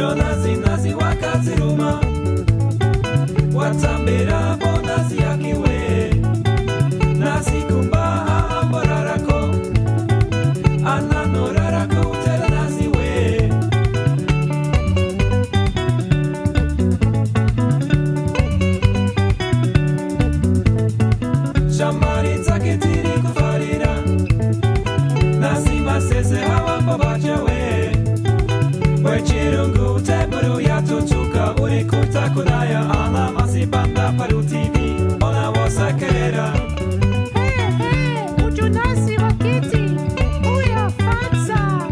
Jonazi nazi wakaziruma watambira bonazi yakiwe nasikumba amborarako ananorarako utera naziwe shamari taketiri kufarira nasimasese hawambabajawe Wechirungu teburu yatutuka urikuta kunaya ana masibanda paru TV ona wasakerera Hey, ujonasi wakiti uya fatsa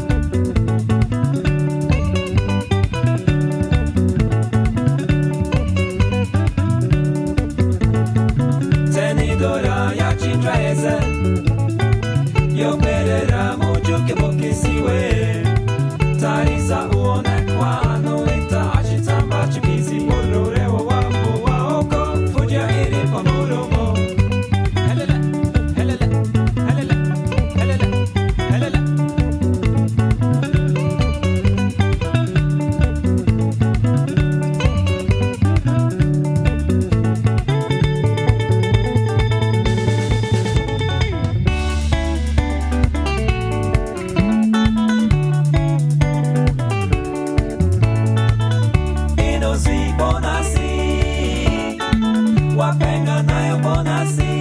Tenidora ya chindraese Yo perera mojuke bokisiwe Tariza uone kwano ita achitamba chibizi Urure wa wamu wa oko Fuja iri pa muromo Helele, helele, helele, helele, helele Inozi bonasi Wapenga nayo bonasi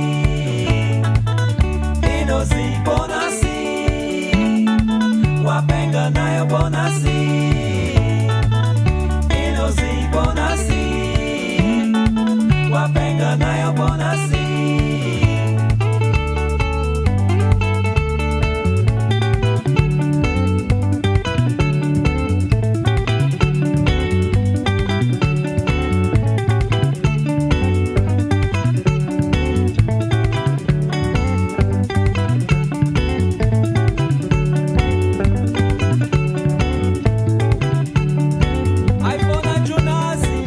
Inozi bonasi Wapenga nayo bonasi Inozi bonasi Wapenga nayo bonasi iPhone Jonazi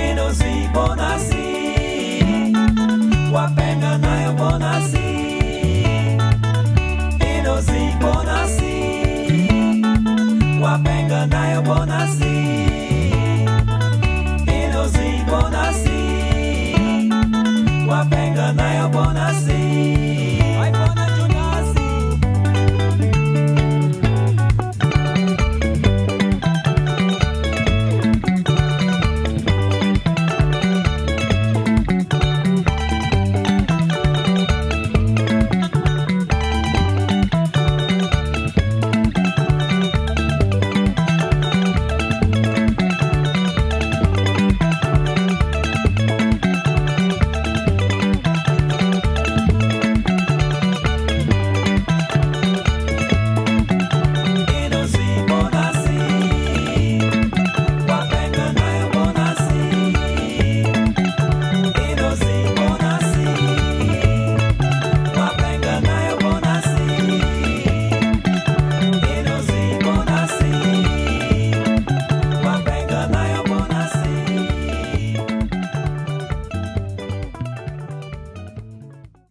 Inozi bonasi Wapenga nayo bonasi Inozi bonasi Wapenga nayo bonasi Inozi bonasi Wapenga nayo bonasi